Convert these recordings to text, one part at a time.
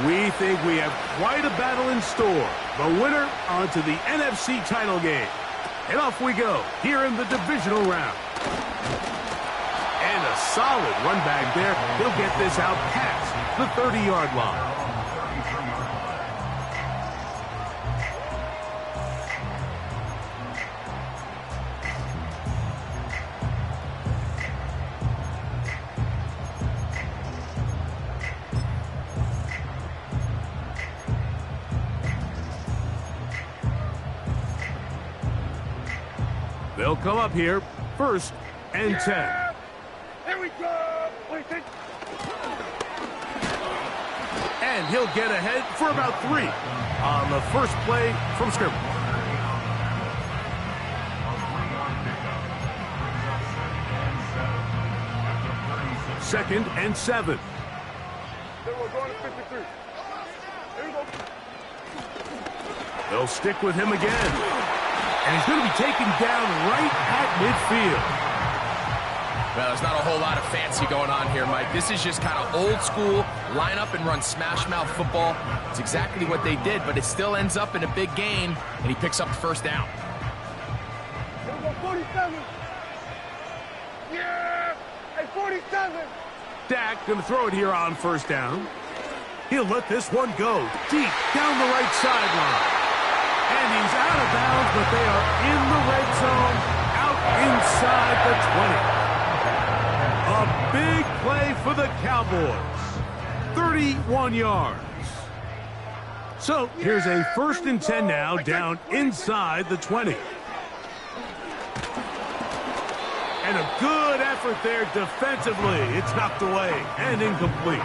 We think we have quite a battle in store. The winner onto the NFC title game. And off we go here in the divisional round. And a solid run back there. He'll get this out past the 30-yard line. They'll come up here, 1st and 10. Here we go! And he'll get ahead for about 3 on the first play from scrimmage. Second and 7. Then we're going to 53. Here we go. They'll stick with him again. And he's going to be taken down right at midfield. Well, there's not a whole lot of fancy going on here, Mike. This is just kind of old school, line up and run smash mouth football. It's exactly what they did, but it still ends up in a big gain, and he picks up the first down. Here we go, 47. Yeah! At 47. Dak going to throw it here on 1st down. He'll let this one go deep down the right sideline. And he's out of bounds, but they are in the red zone, out inside the 20. A big play for the Cowboys. 31 yards. So here's a 1st and 10 now, down inside the 20. And a good effort there defensively. It's knocked away and incomplete.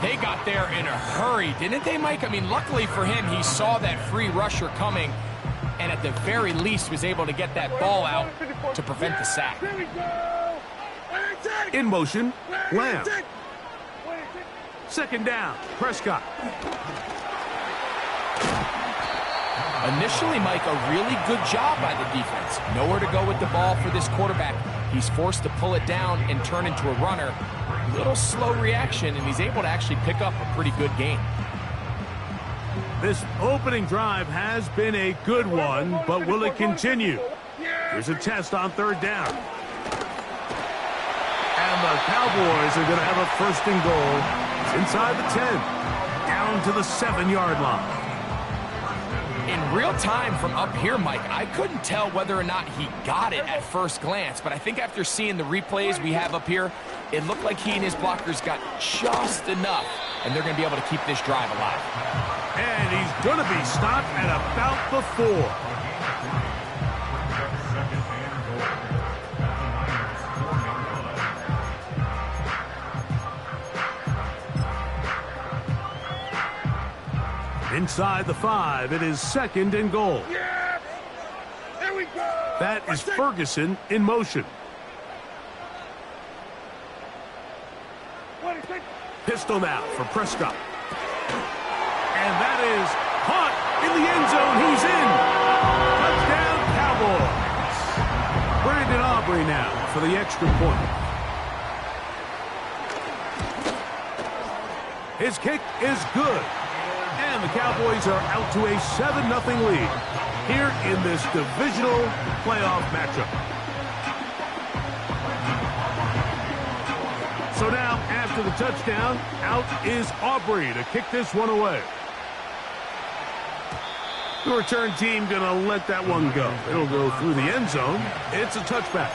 They got there in a hurry, didn't they, Mike? I mean, luckily for him, he saw that free rusher coming, and at the very least was able to get that ball out to prevent the sack. In motion, Lamb. 2nd down, Prescott. Initially, Mike, a really good job by the defense. Nowhere to go with the ball for this quarterback. He's forced to pull it down and turn into a runner. A little slow reaction, and he's able to actually pick up a pretty good gain. This opening drive has been a good one, but will it continue? Here's a test on 3rd down. And the Cowboys are going to have a 1st and goal. It's inside the 10, down to the 7-yard line. In real time from up here, Mike, I couldn't tell whether or not he got it at first glance, but I think after seeing the replays we have up here, it looked like he and his blockers got just enough, and they're going to be able to keep this drive alive. And he's going to be stopped at about the 4. Inside the 5, it is 2nd and goal. Yeah! There we go! That is Ferguson in motion. Pistol now for Prescott. And that is caught in the end zone. He's in. Touchdown, Cowboys. Brandon Aubrey now for the extra point. His kick is good. And the Cowboys are out to a 7-0 lead here in this divisional playoff matchup. So now, after the touchdown, out is Aubrey to kick this one away. The return team going to let that one go. It'll go through the end zone. It's a touchback.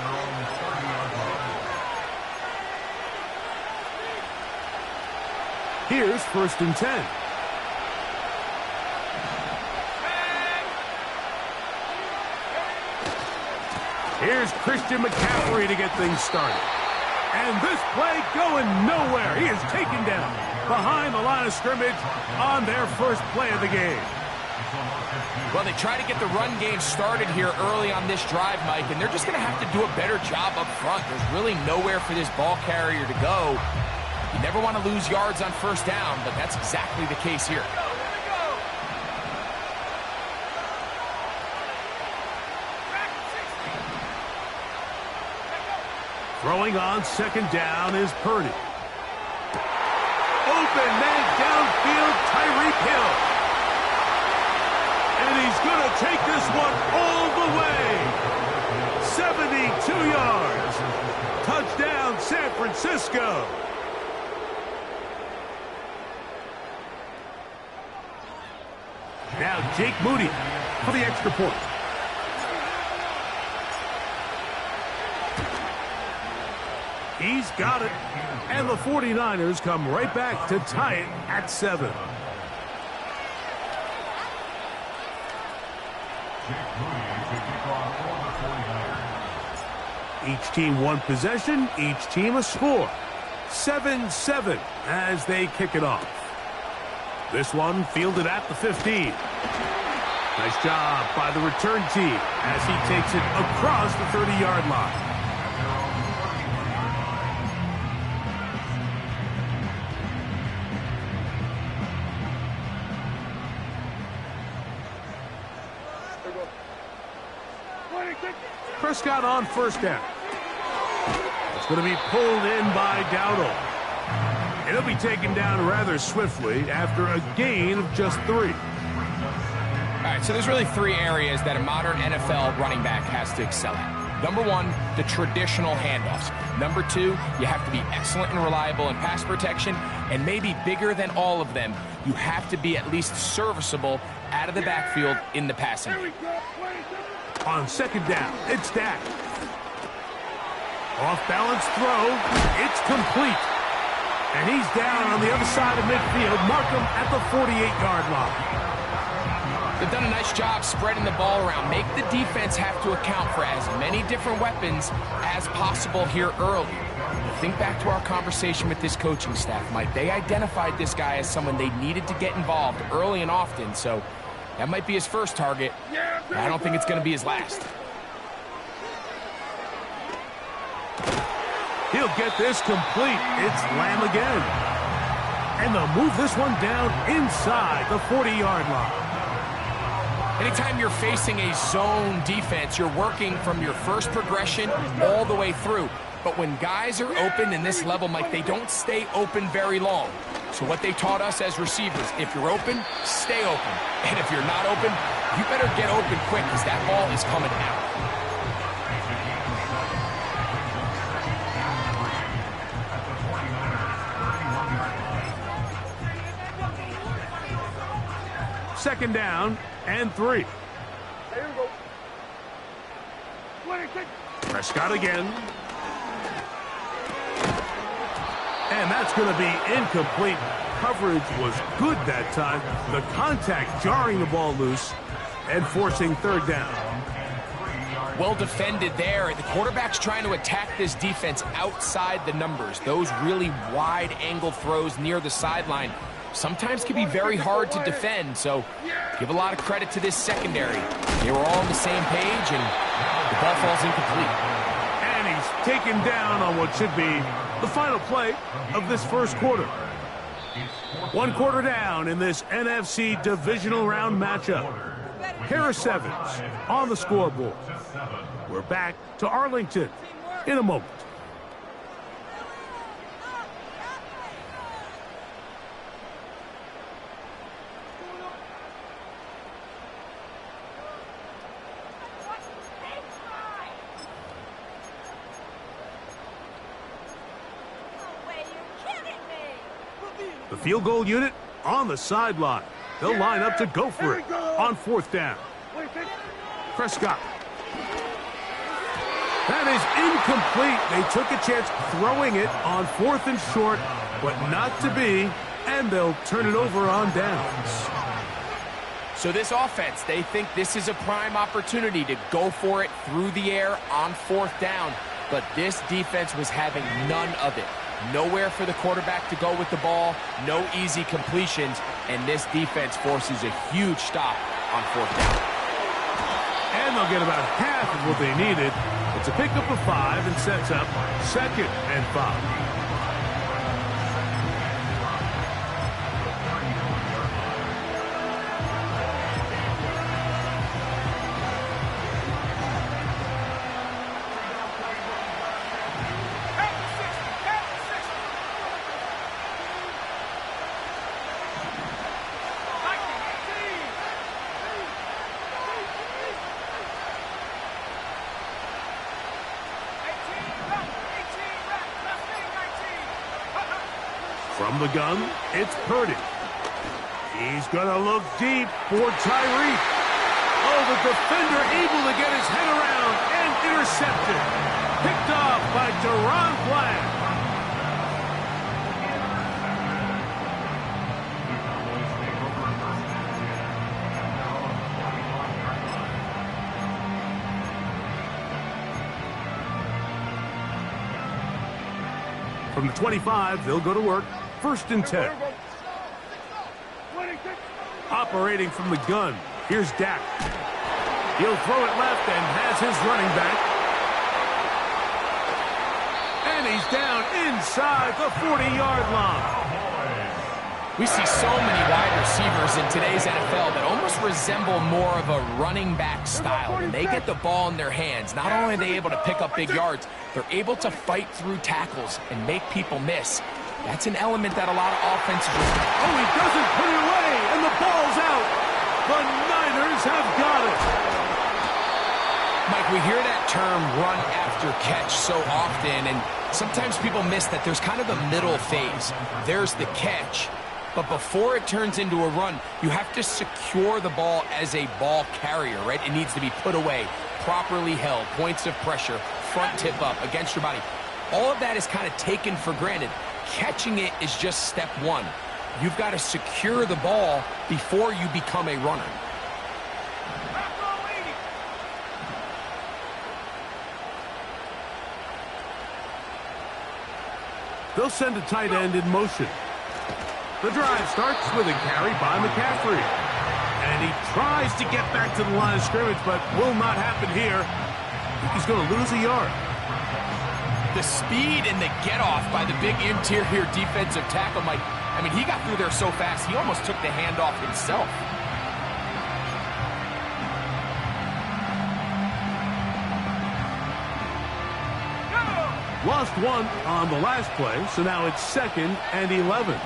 Here's 1st and 10. Here's Christian McCaffrey to get things started. And this play going nowhere. He is taken down behind the line of scrimmage on their first play of the game. Well, they try to get the run game started here early on this drive, Mike, and they're just going to have to do a better job up front. There's really nowhere for this ball carrier to go. You never want to lose yards on 1st down, but that's exactly the case here. Throwing on 2nd down is Purdy. open man downfield, Tyreek Hill. And he's going to take this one all the way. 72 yards. Touchdown, San Francisco. Now Jake Moody for the extra point. He's got it. And the 49ers come right back to tie it at 7. Each team one possession, each team a score. 7-7 as they kick it off. This one fielded at the 15. Nice job by the return team as he takes it across the 30-yard line. Prescott on first down. It's going to be pulled in by Dowdle. And he'll be taken down rather swiftly after a gain of just 3. All right, so there's really 3 areas that a modern NFL running back has to excel at. Number 1, the traditional handoffs. Number 2, you have to be excellent and reliable in pass protection. And maybe bigger than all of them, you have to be at least serviceable out of the backfield in the passing game. On second down, it's Dak. Off-balance throw. It's complete. And he's down on the other side of midfield. Mark him at the 48-yard line. They've done a nice job spreading the ball around. Make the defense have to account for as many different weapons as possible here early. Think back to our conversation with this coaching staff, Mike. They identified this guy as someone they needed to get involved early and often, so that might be his first target. I don't think it's going to be his last. He'll get this complete. It's Lamb again. And they'll move this one down inside the 40-yard line. Anytime you're facing a zone defense, you're working from your first progression all the way through. But when guys are open in this level, Mike, they don't stay open very long. So what they taught us as receivers, if you're open, stay open. And if you're not open, you better get open quick because that ball is coming out. Second down and 3. There you go. 26. Prescott again. And that's going to be incomplete. Coverage was good that time. The contact jarring the ball loose and forcing third down. Well defended there. The quarterback's trying to attack this defense outside the numbers. Those really wide angle throws near the sideline sometimes can be very hard to defend, so give a lot of credit to this secondary. They were all on the same page, and the ball falls incomplete. And he's taken down on what should be the final play of this first quarter. 1 quarter down in this NFC divisional round matchup. Harris Evans on the scoreboard. We're back to Arlington in a moment. The field goal unit on the sideline. They'll line up to go for it on 4th down. Prescott. That is incomplete. They took a chance throwing it on 4th and short, but not to be, and they'll turn it over on downs. So this offense, they think this is a prime opportunity to go for it through the air on 4th down, but this defense was having none of it. Nowhere for the quarterback to go with the ball, no easy completions, and this defense forces a huge stop on 4th down. And they'll get about half of what they needed. It's a pickup of 5 and sets up 2nd and 5. From the gun, it's Purdy. He's going to look deep for Tyreek. Oh, the defender able to get his head around and intercepted. Picked off by Deron Bland. From the 25, they'll go to work. 1st and 10. Operating from the gun, here's Dak. He'll throw it left and has his running back. And he's down inside the 40-yard line. We see so many wide receivers in today's NFL that almost resemble more of a running back style. When they get the ball in their hands, not only are they able to pick up big yards, they're able to fight through tackles and make people miss. That's an element that a lot of offenses... Oh, he doesn't put it away, and the ball's out. The Niners have got it. Mike, we hear that term run after catch so often, and sometimes people miss that there's kind of a middle phase. There's the catch. But before it turns into a run, you have to secure the ball as a ball carrier, right? It needs to be put away, properly held, points of pressure, front tip up against your body. All of that is kind of taken for granted. Catching it is just step one. You've got to secure the ball before you become a runner. They'll send a tight end in motion. The drive starts with a carry by McCaffrey. And he tries to get back to the line of scrimmage, but will not happen here. He's going to lose a yard. The speed and the get-off by the big interior defensive tackle, Mike. I mean, he got through there so fast, he almost took the handoff himself. Lost one on the last play, so now it's 2nd and 11.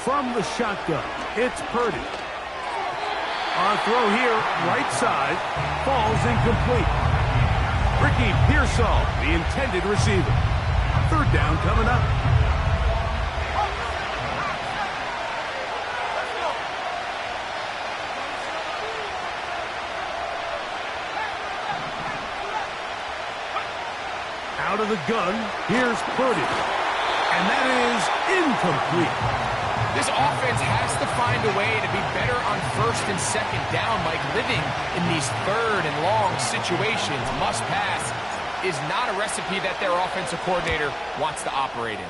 From the shotgun, it's Purdy. On throw here, right side, falls incomplete. Ricky Pearsall, the intended receiver. 3rd down coming up. Out of the gun, here's Purdy. And that is incomplete. This offense has to find a way to be better on 1st and 2nd down. Like living in these 3rd and long situations, must pass, is not a recipe that their offensive coordinator wants to operate in.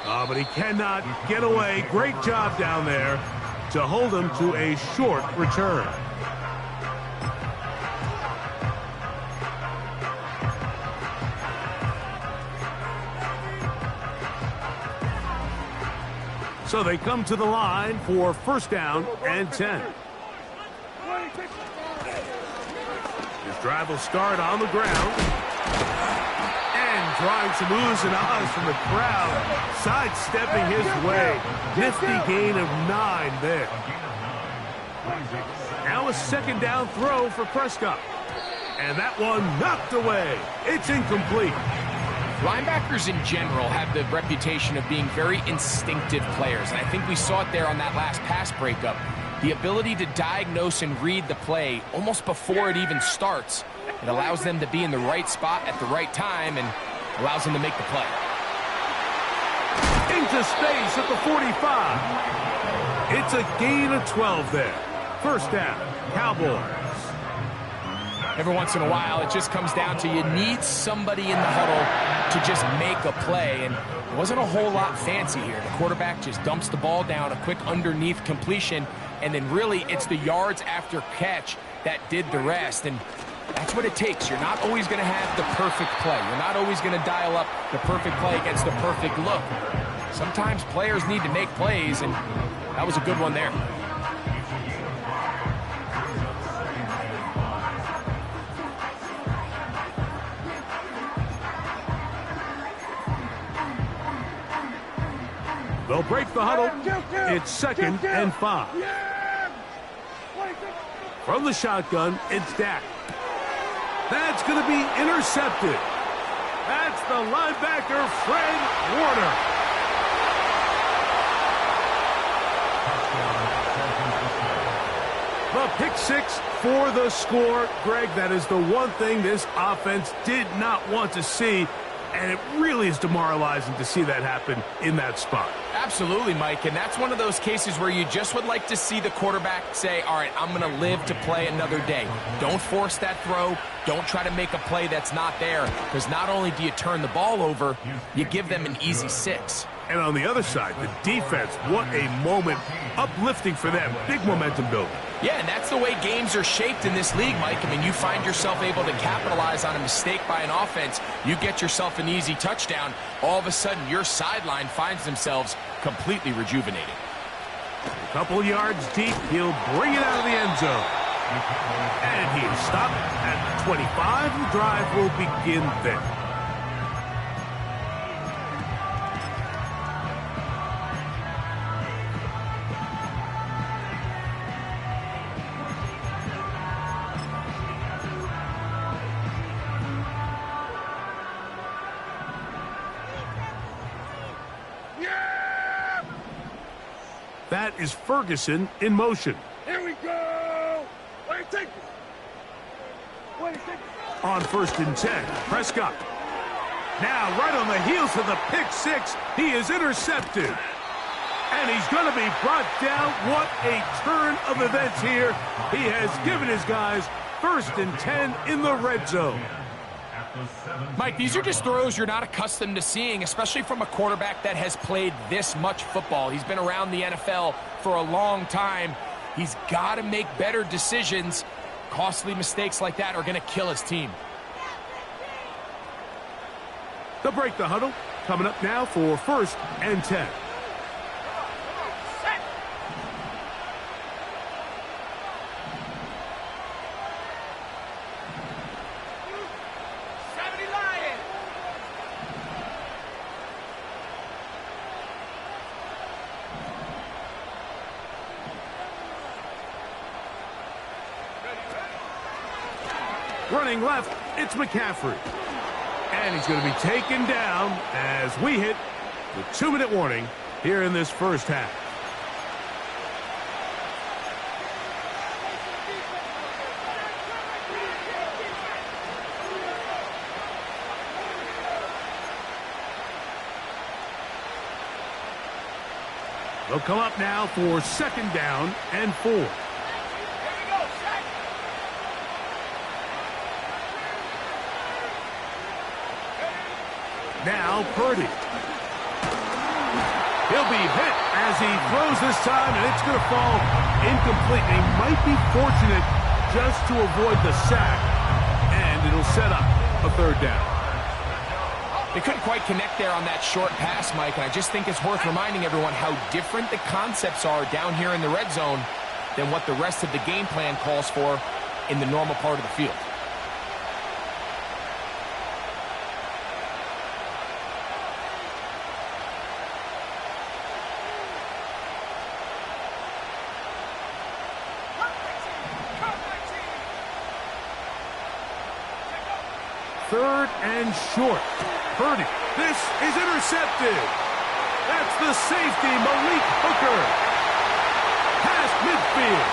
Oh, but he cannot get away. Great job down there to hold him to a short return. So they come to the line for 1st down and 10. His drive will start on the ground. And drawing some oohs and ahs from the crowd, sidestepping his way. Nifty gain of 9 there. Now a 2nd down throw for Prescott. And that one knocked away. It's incomplete. Linebackers in general have the reputation of being very instinctive players, and I think we saw it there on that last pass breakup. The ability to diagnose and read the play almost before it even starts. It allows them to be in the right spot at the right time and allows them to make the play. Into space at the 45. It's a gain of 12 there. 1st down, Cowboys. Every once in a while, it just comes down to you need somebody in the huddle to just make a play, and it wasn't a whole lot fancy here. The quarterback just dumps the ball down, a quick underneath completion, and then really it's the yards after catch that did the rest, and that's what it takes. You're not always going to have the perfect play. You're not always going to dial up the perfect play against the perfect look. Sometimes players need to make plays, and that was a good one there. They'll break the huddle. It's 2nd and 5. From the shotgun, it's Dak. That's going to be intercepted. That's the linebacker, Fred Warner. The pick six for the score. Greg, that is the one thing this offense did not want to see, and it really is demoralizing to see that happen in that spot. Absolutely, Mike, and that's one of those cases where you just would like to see the quarterback say, all right, I'm going to live to play another day. Don't force that throw. Don't try to make a play that's not there, because not only do you turn the ball over, you give them an easy 6. And on the other side, the defense, what a moment, uplifting for them, big momentum building. Yeah, and that's the way games are shaped in this league, Mike. I mean, you find yourself able to capitalize on a mistake by an offense. You get yourself an easy touchdown. All of a sudden, your sideline finds themselves completely rejuvenated. A couple yards deep, he'll bring it out of the end zone. And he'll stop at the 25. The drive will begin there. That is Ferguson in motion. Here we go. Wait, take it. On 1st and 10, Prescott. Now, right on the heels of the pick six, he is intercepted. And he's going to be brought down. What a turn of events here. He has given his guys 1st and 10 in the red zone. Mike, these are just throws you're not accustomed to seeing, especially from a quarterback that has played this much football. He's been around the NFL for a long time. He's got to make better decisions. Costly mistakes like that are going to kill his team. They'll break the huddle. Coming up now for 1st and 10. Running left, it's McCaffrey. And he's going to be taken down as we hit the 2-minute warning here in this first half. They'll come up now for 2nd down and 4. Now Purdy. He'll be hit as he throws this time, and it's going to fall incomplete. He might be fortunate just to avoid the sack, and it'll set up a 3rd down. They couldn't quite connect there on that short pass, Mike, and I just think it's worth reminding everyone how different the concepts are down here in the red zone than what the rest of the game plan calls for in the normal part of the field. Third and short. Purdy. This is intercepted. That's the safety, Malik Hooker. Past midfield.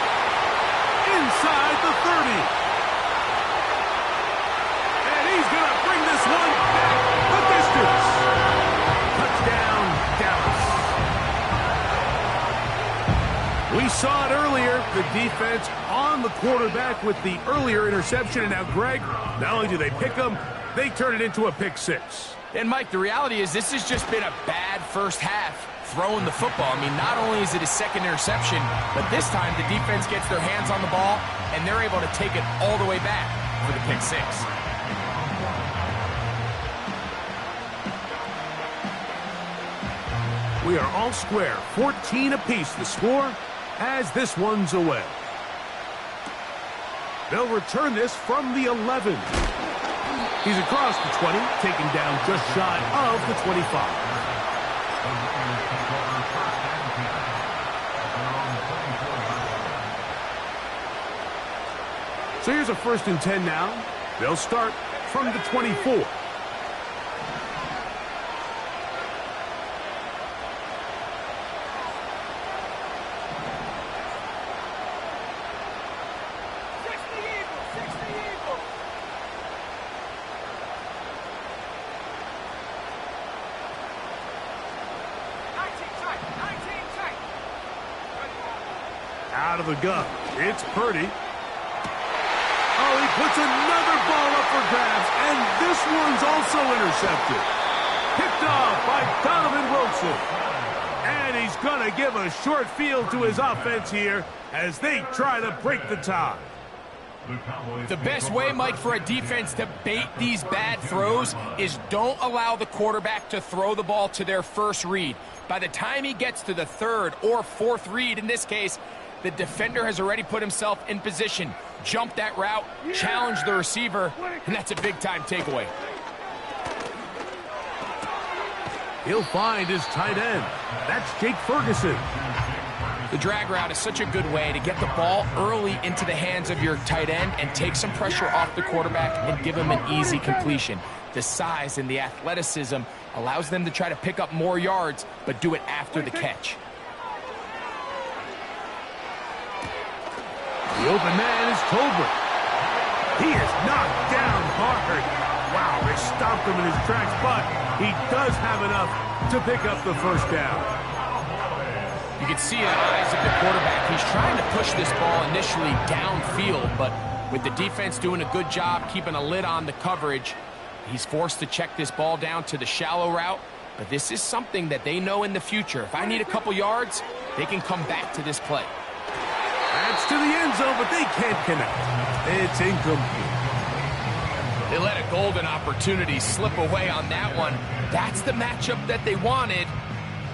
Inside the 30. And he's going to bring this one back the distance. Touchdown, Dallas. We saw it earlier. The defense on the quarterback with the earlier interception. And now, Greg, not only do they pick him, they turn it into a pick six. And, Mike, the reality is this has just been a bad first half throwing the football. I mean, not only is it a 2nd interception, but this time the defense gets their hands on the ball, and they're able to take it all the way back for the pick six. We are all square. 14 apiece the score as this one's away. They'll return this from the 11. He's across the 20, taken down just shy of the 25. So here's a 1st and 10 now They'll start from the 24. Out of the gun, it's Purdy. Oh, he puts another ball up for grabs, and this one's also intercepted. Picked off by Donovan Wilson. And he's going to give a short field to his offense here as they try to break the tie. The best way, Mike, for a defense to bait these bad throws is don't allow the quarterback to throw the ball to their first read. By the time he gets to the third or fourth read, in this case, the defender has already put himself in position, jumped that route, challenged the receiver, and that's a big-time takeaway. He'll find his tight end. That's Jake Ferguson. The drag route is such a good way to get the ball early into the hands of your tight end and take some pressure off the quarterback and give him an easy completion. The size and the athleticism allows them to try to pick up more yards, but do it after the catch. The open man is Tolbert. He is knocked down hard. Wow, they stopped him in his tracks, but he does have enough to pick up the first down. You can see in the eyes of the quarterback, he's trying to push this ball initially downfield, but with the defense doing a good job keeping a lid on the coverage, he's forced to check this ball down to the shallow route. But this is something that they know in the future. If I need a couple yards, they can come back to this play. That's to the end zone, but they can't connect. It's incomplete. They let a golden opportunity slip away on that one. That's the matchup that they wanted.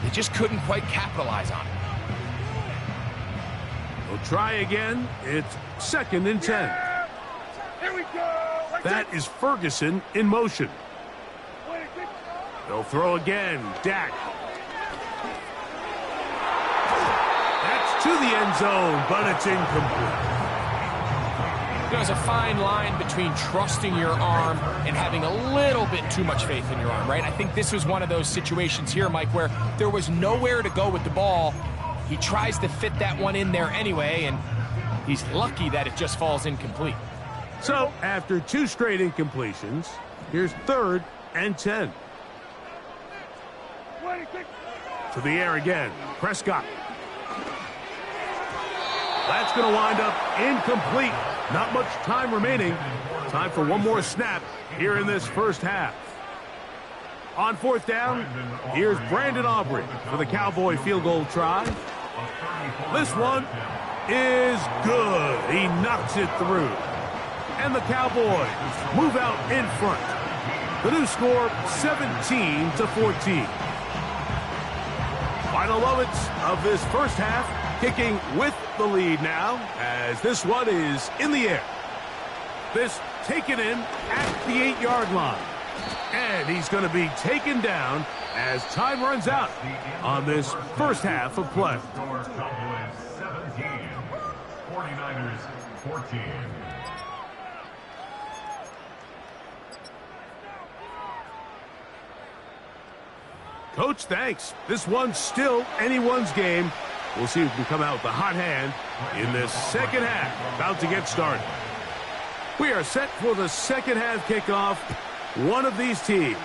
They just couldn't quite capitalize on it. They'll try again. It's 2nd and 10. Here we go. That is Ferguson in motion. They'll throw again. Dak. That's to the end zone, but it's incomplete. There's a fine line between trusting your arm and having a little bit too much faith in your arm, right? I think this was one of those situations here, Mike, where there was nowhere to go with the ball. He tries to fit that one in there anyway, and he's lucky that it just falls incomplete. So, after 2 straight incompletions, here's 3rd and 10. To the air again. Prescott. That's going to wind up incomplete. Not much time remaining. Time for one more snap here in this first half. On 4th down, here's Brandon Aubrey for the Cowboy field goal try. This one is good. He knocks it through. And the Cowboys move out in front. The new score, 17-14. Final moments of this first half, kicking with the lead now, as this one is in the air. This taken in at the 8-yard line. And he's going to be taken down as time runs out on this first half of play. 49ers 14. Coach, thanks. This one's still anyone's game. We'll see who can come out with the hot hand in this second half. About to get started. We are set for the second half kickoff. One of these teams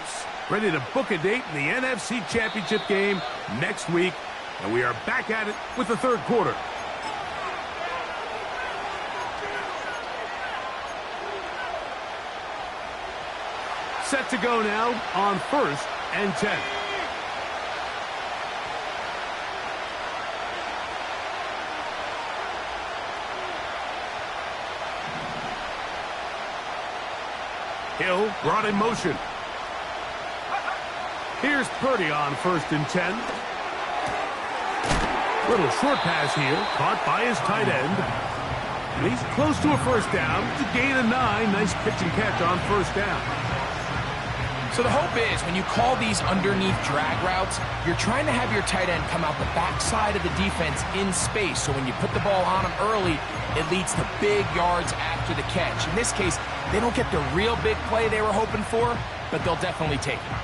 ready to book a date in the NFC Championship game next week. And we are back at it with the third quarter. Set to go now on 1st and 10. Hill brought in motion. Here's Purdy on 1st and 10. Little short pass here, caught by his tight end. And he's close to a first down to gain a 9. Nice pitch and catch on 1st down. So the hope is when you call these underneath drag routes, you're trying to have your tight end come out the backside of the defense in space. So when you put the ball on him early, it leads to big yards after the catch. In this case, they don't get the real big play they were hoping for, but they'll definitely take it.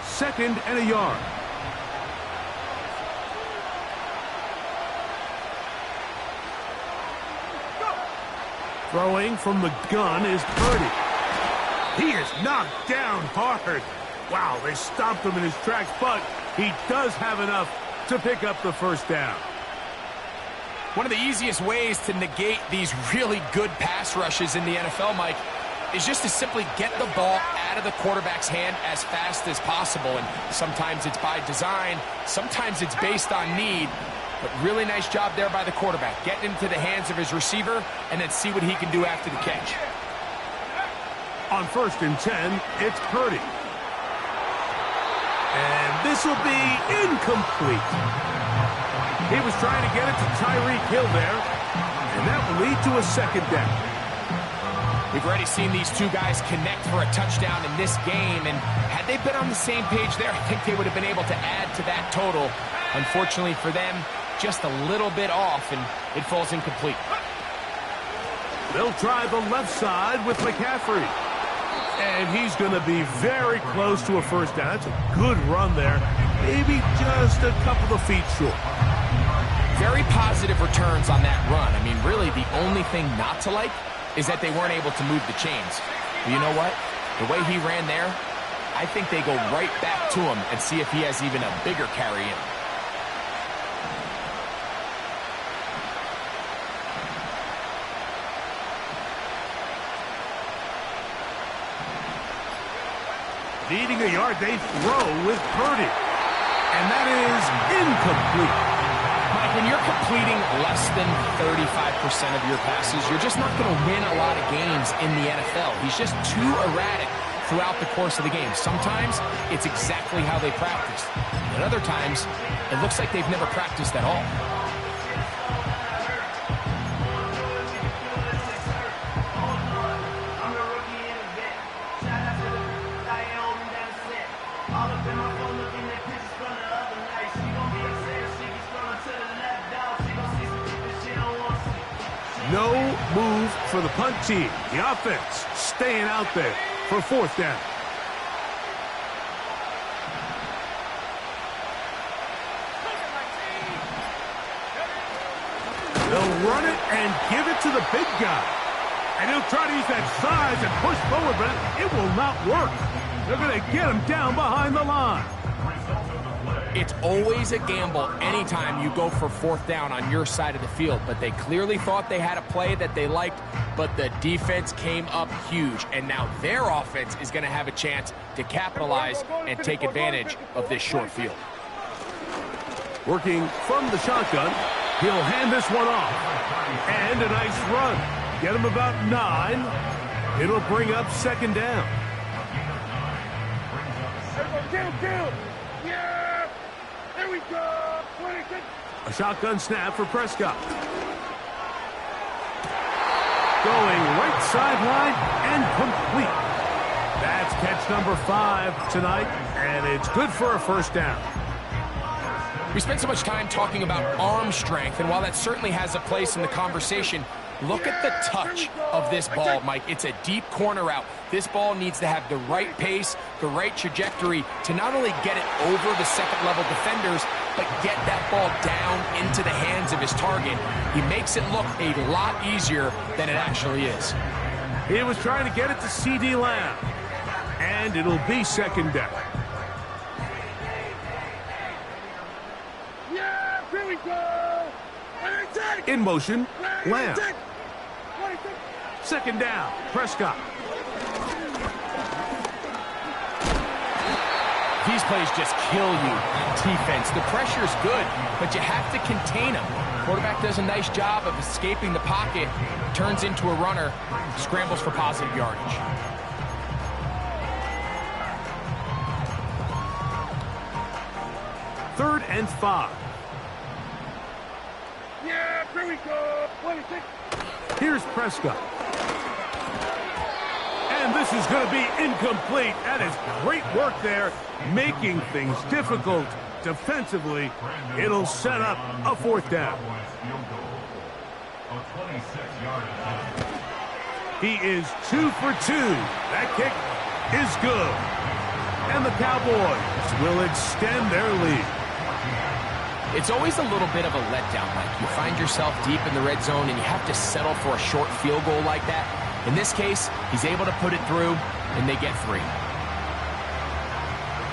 2nd and a yard. Throwing from the gun is Purdy. He is knocked down hard. Wow, they stopped him in his tracks, but he does have enough to pick up the first down. One of the easiest ways to negate these really good pass rushes in the NFL, Mike, is just to simply get the ball out of the quarterback's hand as fast as possible. And sometimes it's by design, sometimes it's based on need. But really nice job there by the quarterback, getting into the hands of his receiver and then see what he can do after the catch. On 1st and 10, it's Purdy. And this will be incomplete. He was trying to get it to Tyreek Hill there, and that will lead to a 2nd down. We've already seen these two guys connect for a touchdown in this game, and had they been on the same page there, I think they would have been able to add to that total. Unfortunately for them, just a little bit off, and it falls incomplete. They'll try the left side with McCaffrey. And he's going to be very close to a first down. That's a good run there. Maybe just a couple of feet short. Very positive returns on that run. I mean, really, the only thing not to like is that they weren't able to move the chains. But you know what? The way he ran there, I think they go right back to him and see if he has even a bigger carry in. Needing a yard, they throw with Purdy. And that is incomplete. Mike, when you're completing less than 35% of your passes, you're just not going to win a lot of games in the NFL. He's just too erratic throughout the course of the game. Sometimes it's exactly how they practice. And other times, it looks like they've never practiced at all. No move for the punt team. The offense staying out there for 4th down. They'll run it and give it to the big guy. And he'll try to use that size and push forward, but it will not work. They're going to get him down behind the line. It's always a gamble anytime you go for 4th down on your side of the field, but they clearly thought they had a play that they liked, but the defense came up huge, and now their offense is going to have a chance to capitalize and take advantage of this short field. Working from the shotgun, he'll hand this one off, and a nice run. Get him about 9. It'll bring up 2nd down. Kill. Yeah! There we go! 26. A shotgun snap for Prescott. Going right sideline and complete. That's catch number 5 tonight, and it's good for a 1st down. We spent so much time talking about arm strength, and while that certainly has a place in the conversation, look at the touch of this ball, Mike. It's a deep corner route. This ball needs to have the right pace, the right trajectory to not only get it over the second-level defenders, but get that ball down into the hands of his target. He makes it look a lot easier than it actually is. He was trying to get it to C.D. Lamb, and it'll be 2nd down. Yeah! Here we go! In motion, Lamb. 2nd down, Prescott. These plays just kill you on defense. The pressure's good, but you have to contain them. Quarterback does a nice job of escaping the pocket, turns into a runner, scrambles for positive yardage. Third and 5. Yeah, here we go. 26. Here's Prescott. And And this is going to be incomplete. That is great work there, making things difficult defensively. It'll set up a fourth down. He is 2 for 2. That kick is good. And the Cowboys will extend their lead. It's always a little bit of a letdown, Mike. You find yourself deep in the red zone and you have to settle for a short field goal like that. In this case, he's able to put it through, and they get 3.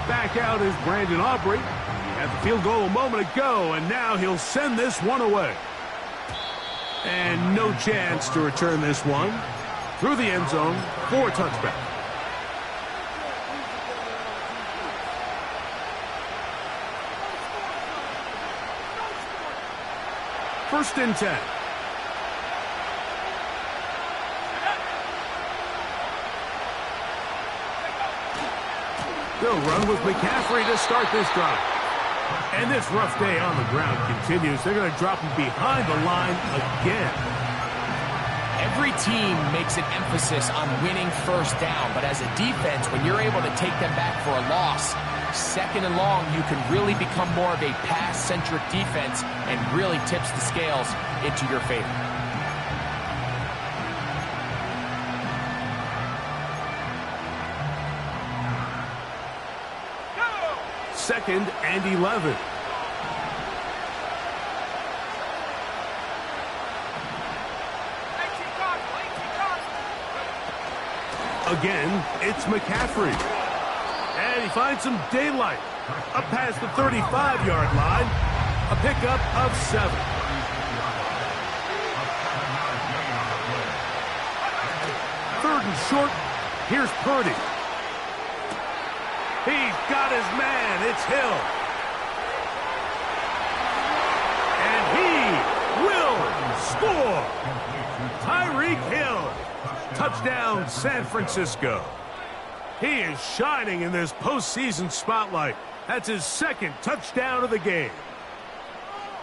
Back out is Brandon Aubrey. He had the field goal a moment ago, and now he'll send this one away. And no chance to return this one through the end zone for a touchback. First and 10. They'll run with McCaffrey to start this drive. And this rough day on the ground continues. They're going to drop him behind the line again. Every team makes an emphasis on winning first down, but as a defense, when you're able to take them back for a loss, second and long, you can really become more of a pass-centric defense and really tips the scales into your favor. Second and 11. Again, it's McCaffrey. And he finds some daylight. Up past the 35-yard line. A pickup of 7. Third and short. Here's Purdy. He's got his man. It's Hill. And he will score. Tyreek Hill. Touchdown, San Francisco. He is shining in this postseason spotlight. That's his second touchdown of the game.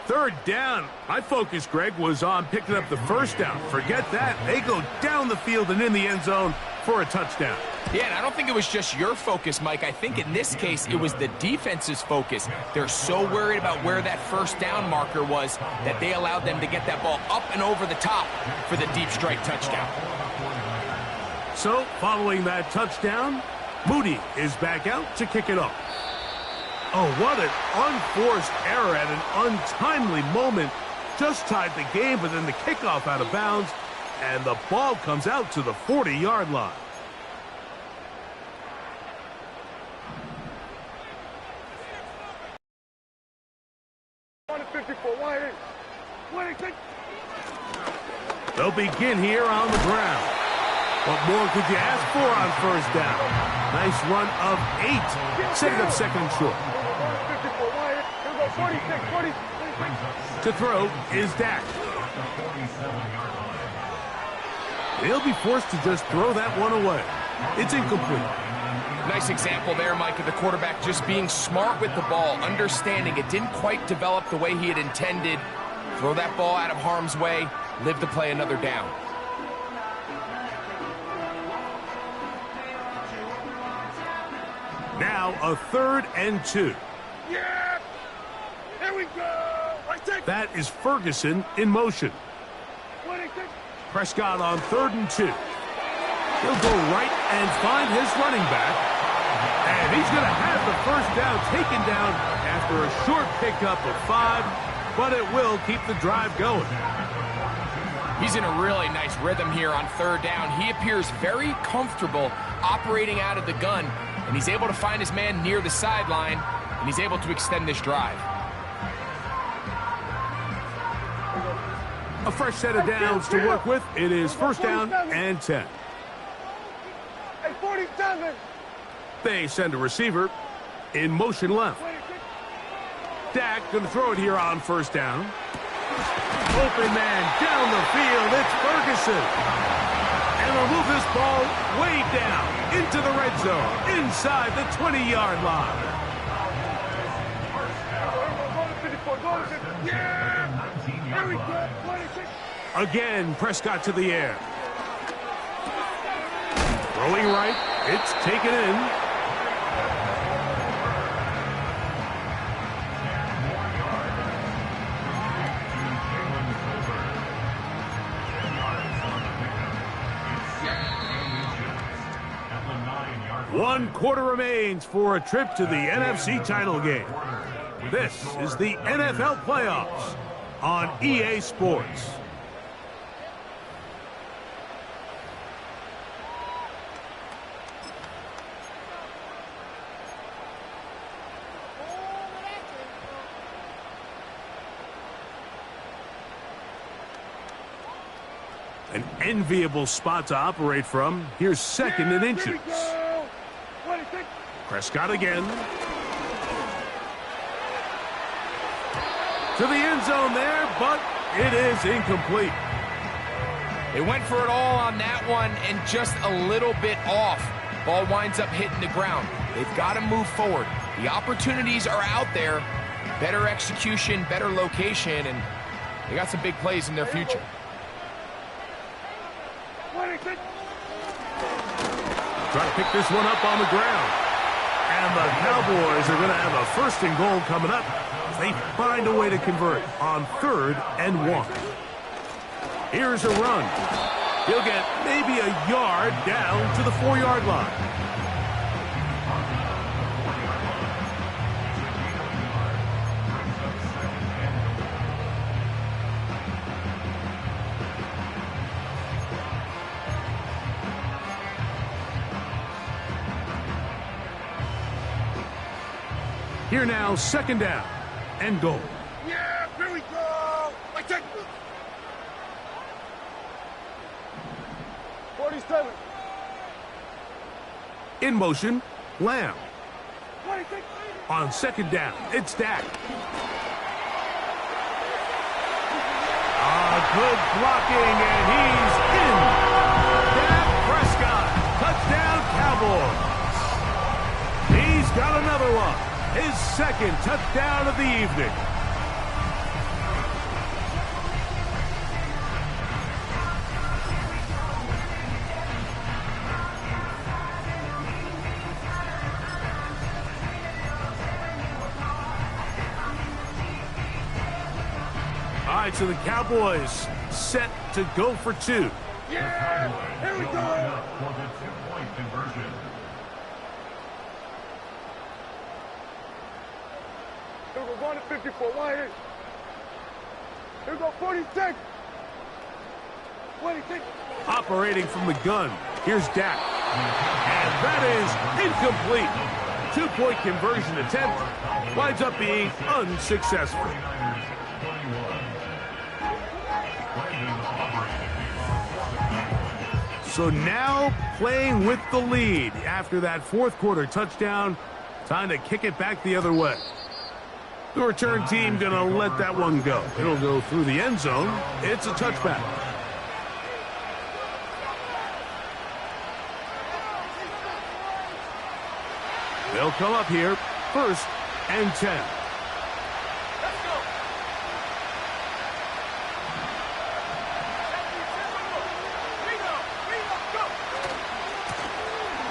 Third down. My focus, Greg, was on picking up the first down. Forget that. They go down the field and in the end zone for a touchdown. Yeah, and I don't think it was just your focus, Mike. I think in this case, it was the defense's focus. They're so worried about where that first down marker was that they allowed them to get that ball up and over the top for the deep strike touchdown. So, following that touchdown, Moody is back out to kick it off. Oh, what an unforced error at an untimely moment. Just tied the game, but then the kickoff out of bounds, and the ball comes out to the 40-yard line. They'll begin here on the ground. What more could you ask for on first down? Nice run of 8. Setting up second and short. To throw is Dak. He'll be forced to just throw that one away. It's incomplete. Nice example there, Mike, of the quarterback just being smart with the ball, understanding it didn't quite develop the way he had intended. Throw that ball out of harm's way, live to play another down. Now a 3rd and 2. Yeah! Here we go! That is Ferguson in motion. Prescott on 3rd and 2. He'll go right and find his running back. And he's going to have the first down taken down after a short pickup of 5, but it will keep the drive going. He's in a really nice rhythm here on 3rd down. He appears very comfortable operating out of the gun, and he's able to find his man near the sideline, and he's able to extend this drive. A fresh set of downs to work with. It is first down and 10. Hey, 47. They send a receiver in motion left. Dak going to throw it here on first down. Open man down the field. It's Ferguson. And they'll move this ball way down into the red zone inside the 20-yard line. Here we go. Again, Prescott to the air. Throwing right, it's taken in. One quarter remains for a trip to the NFC title game. This is the NFL playoffs on EA Sports. An enviable spot to operate from. Here's second and inches. Prescott again. To the end zone there, but it is incomplete. They went for it all on that one and just a little bit off. Ball winds up hitting the ground. They've got to move forward. The opportunities are out there. Better execution, better location, and they got some big plays in their future. Try to pick this one up on the ground. And the Cowboys are going to have a first and goal coming up as they find a way to convert on 3rd and 1. Here's a run. He'll get maybe a yard down to the 4-yard line. Here now, 2nd down and goal. Yeah, here we go. I take 47. In motion, Lamb. 26. On 2nd down, it's Dak. Good blocking, and he's in. Dak Prescott, touchdown Cowboys. He's got another one. His 2nd touchdown of the evening. All right, so the Cowboys set to go for 2. Yeah, here we go. For the 2-point conversion. Here we go, going to 54. Why here? Here we go, 46. 26. Operating from the gun, here's Dak. And that is incomplete. 2-point conversion attempt winds up being unsuccessful. So now playing with the lead after that 4th quarter touchdown. Time to kick it back the other way. The return team going to let that one go. It'll go through the end zone. It's a touchback. They'll come up here, 1st and 10.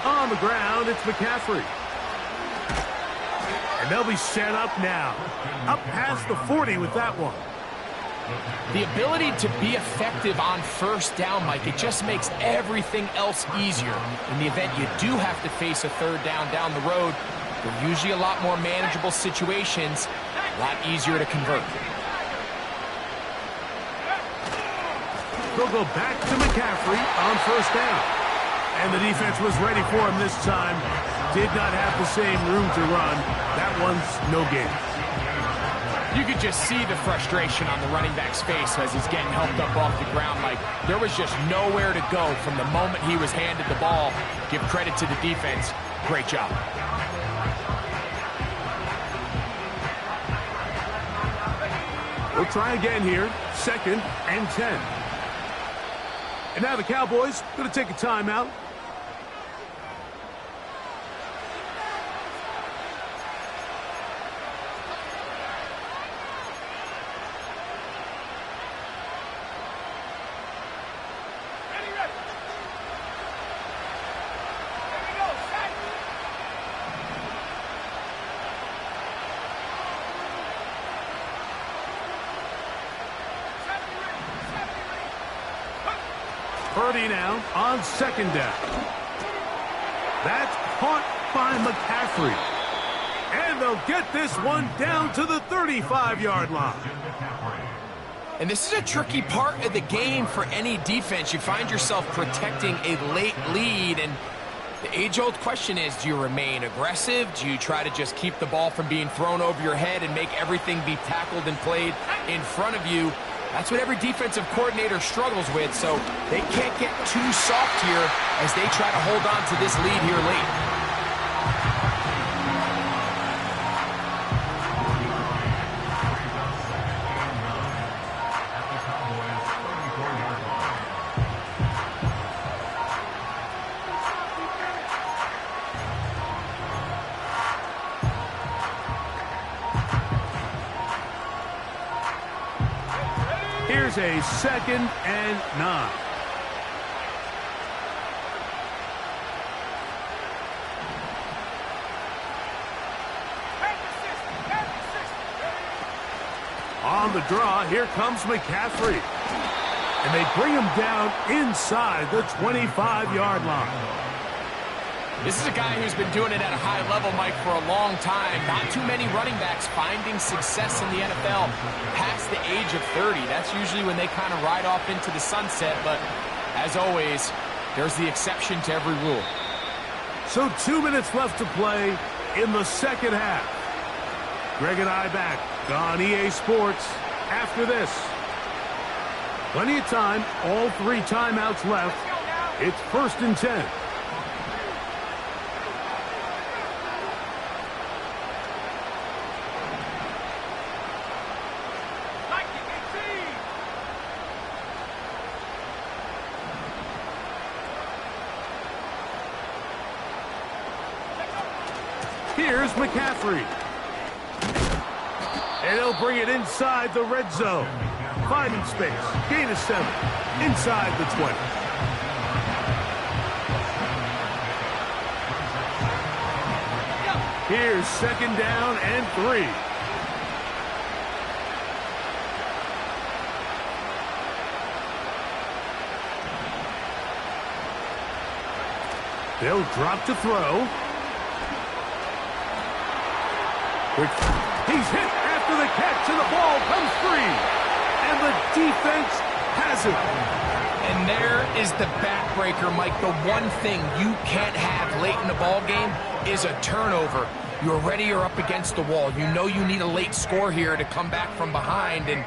On the ground, it's McCaffrey. And they'll be set up now. Up past the 40 with that one. The ability to be effective on 1st down, Mike, it just makes everything else easier. In the event you do have to face a 3rd down the road, they're usually a lot more manageable situations, a lot easier to convert. They'll go back to McCaffrey on 1st down. And the defense was ready for him this time. Did not have the same room to run. That one's no gain. You could just see the frustration on the running back's face as he's getting helped up off the ground. Like, there was just nowhere to go from the moment he was handed the ball. Give credit to the defense. Great job. We'll try again here. 2nd and 10. And now the Cowboys going to take a timeout. Purdy now on second down. That's caught by McCaffrey. And they'll get this one down to the 35-yard line. And this is a tricky part of the game for any defense. You find yourself protecting a late lead, and the age-old question is, do you remain aggressive? Do you try to just keep the ball from being thrown over your head and make everything be tackled and played in front of you? That's what every defensive coordinator struggles with, so they can't get too soft here as they try to hold on to this lead here late. Here's a 2nd and 9. On the draw, here comes McCaffrey. And they bring him down inside the 25-yard line. This is a guy who's been doing it at a high level, Mike, for a long time. Not too many running backs finding success in the NFL past the age of 30. That's usually when they kind of ride off into the sunset, but as always, there's the exception to every rule. So 2 minutes left to play in the second half. Greg and I back on EA Sports after this. Plenty of time, all 3 timeouts left. It's 1st and 10. Here's McCaffrey. And he'll bring it inside the red zone. Finding space. Gain of 7. Inside the 20. Here's 2nd down and 3. They'll drop to throw. He's hit after the catch, and the ball comes free. And the defense has it. And there is the backbreaker, Mike. The one thing you can't have late in the ball game is a turnover. You're ready, you're up against the wall. You know you need a late score here to come back from behind, and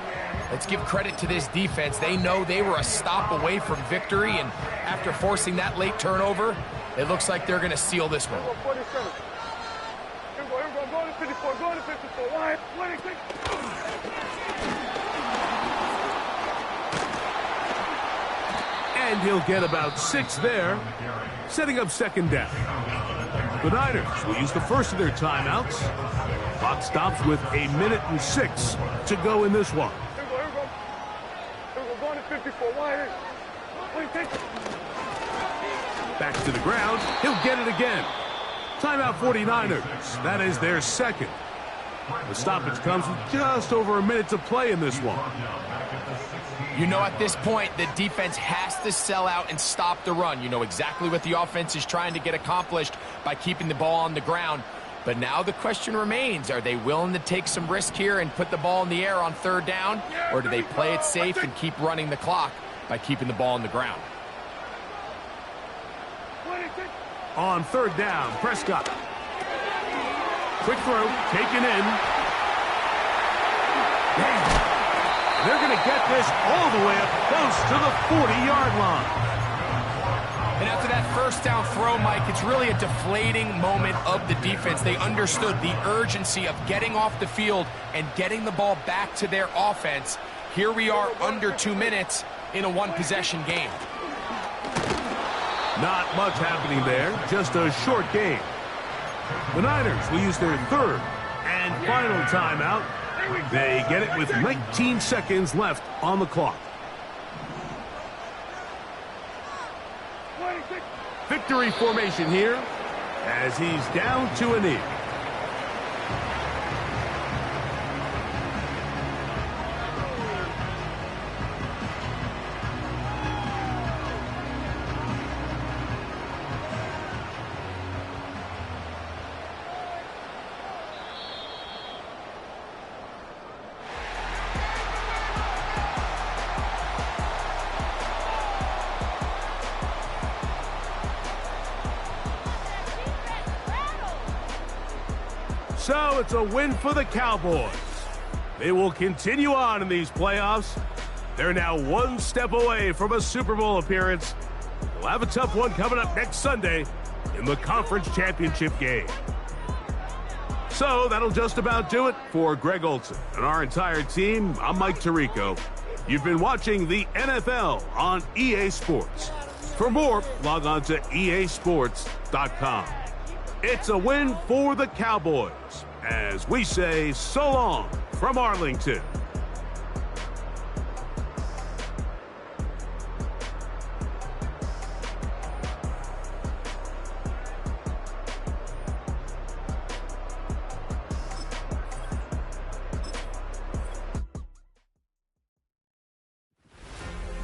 let's give credit to this defense. They know they were a stop away from victory, and after forcing that late turnover, it looks like they're going to seal this one. Go to 54, go to 54. Why? And he'll get about 6 there, setting up 2nd down. The Niners will use the first of their timeouts. Clock stops with 1 minute and 6 to go in this one. Here we go. Go to 54. Why? Back to the ground. He'll get it again. Timeout 49ers. That is their 2nd. The stoppage comes with just over 1 minute to play in this one. You know, at this point, the defense has to sell out and stop the run. You know exactly what the offense is trying to get accomplished by keeping the ball on the ground. But now the question remains, are they willing to take some risk here and put the ball in the air on 3rd down? Or do they play it safe and keep running the clock by keeping the ball on the ground? On 3rd down, Prescott. Quick throw, taken in. They're going to get this all the way up close to the 40-yard line. And after that 1st down throw, Mike, it's really a deflating moment of the defense. They understood the urgency of getting off the field and getting the ball back to their offense. Here we are under 2 minutes in a 1-possession game. Not much happening there, just a short game. The Niners will use their 3rd and final timeout. They get it with 19 seconds left on the clock. Victory formation here as he's down to a knee. So it's a win for the Cowboys. They will continue on in these playoffs. They're now one step away from a Super Bowl appearance. They'll have a tough one coming up next Sunday in the conference championship game. So that'll just about do it for Greg Olson and our entire team. I'm Mike Tirico. You've been watching the NFL on EA Sports. For more, log on to easports.com. It's a win for the Cowboys, as we say so long from Arlington.